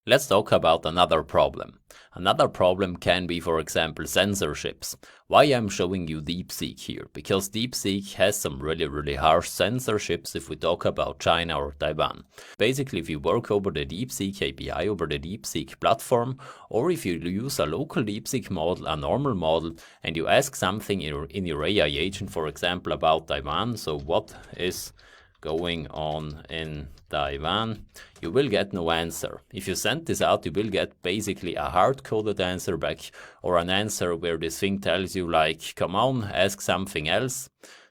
Let's talk about another problem. Another problem can be, for example, censorships. Why I'm showing you DeepSeek here? Because DeepSeek has some really harsh censorships if we talk about China or Taiwan. Basically, if you work over the DeepSeek API, over the DeepSeek platform, or if you use a local DeepSeek model, a normal model, and you ask something in your AI agent, for example, about Taiwan, so what is going on in Taiwan, you will get no answer. If you send this out, you will get basically a hard-coded answer back, or an answer where this thing tells you like, come on, ask something else.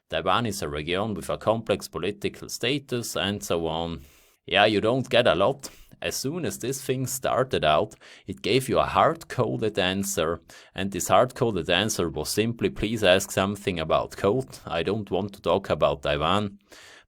Taiwan is a region with a complex political status and so on. Yeah, you don't get a lot. As soon as this thing started out, it gave you a hard-coded answer, and this hard-coded answer was simply, please ask something about code. I don't want to talk about Taiwan.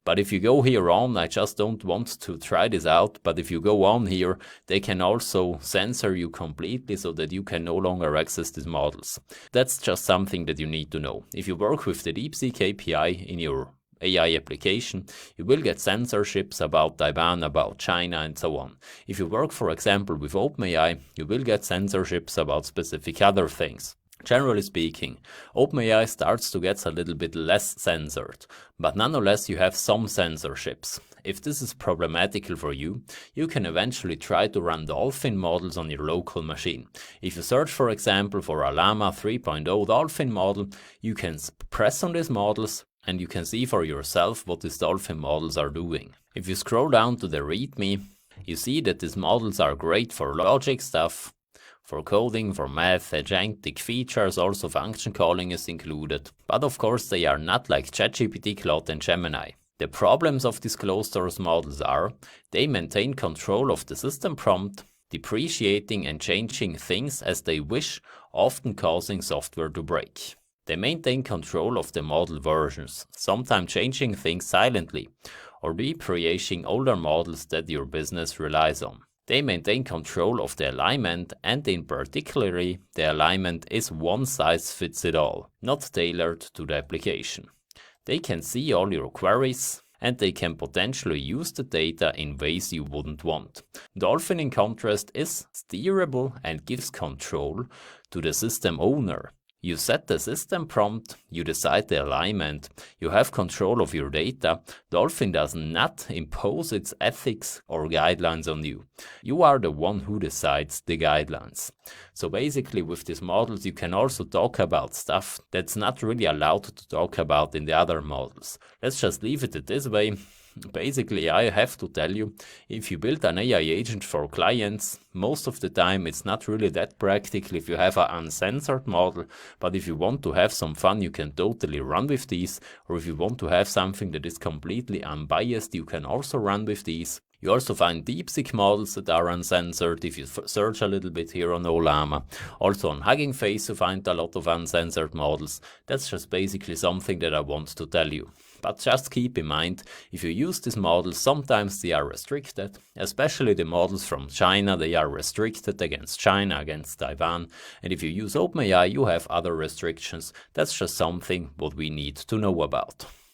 But if you go here on, I just don't want to try this out, but if you go on here, they can also censor you completely so that you can no longer access these models. That's just something that you need to know. If you work with the DeepSeek API in your AI application, you will get censorships about Taiwan, about China, and so on. If you work, for example, with OpenAI, you will get censorships about specific other things. Generally speaking, OpenAI starts to get a little bit less censored, but nonetheless you have some censorships. If this is problematical for you, you can eventually try to run Dolphin models on your local machine. If you search, for example, for a Llama 3.0 Dolphin model, you can press on these models and you can see for yourself what these Dolphin models are doing. If you scroll down to the README, you see that these models are great for logic stuff, for coding, for math, agentic features, also function calling is included. But of course they are not like ChatGPT, Claude and Gemini. The problems of these closed source models are, they maintain control of the system prompt, depreciating and changing things as they wish, often causing software to break. They maintain control of the model versions, sometimes changing things silently, or depreciating older models that your business relies on. They maintain control of the alignment, and in particular, the alignment is one size fits it all, not tailored to the application. They can see all your queries, and they can potentially use the data in ways you wouldn't want. Dolphin, in contrast, is steerable and gives control to the system owner. You set the system prompt, you decide the alignment, you have control of your data. Dolphin does not impose its ethics or guidelines on you. You are the one who decides the guidelines. So basically with these models you can also talk about stuff that's not really allowed to talk about in the other models. Let's just leave it this way. Basically, I have to tell you, if you build an AI agent for clients, most of the time it's not really that practical if you have an uncensored model, but if you want to have some fun, you can totally run with these, or if you want to have something that is completely unbiased, you can also run with these. You also find DeepSeek models that are uncensored if you search a little bit here on Llama. Also on Hugging Face you find a lot of uncensored models. That's just basically something that I want to tell you. But just keep in mind, if you use these models, sometimes they are restricted, especially the models from China, they are restricted against China, against Taiwan, and if you use OpenAI, you have other restrictions. That's just something what we need to know about.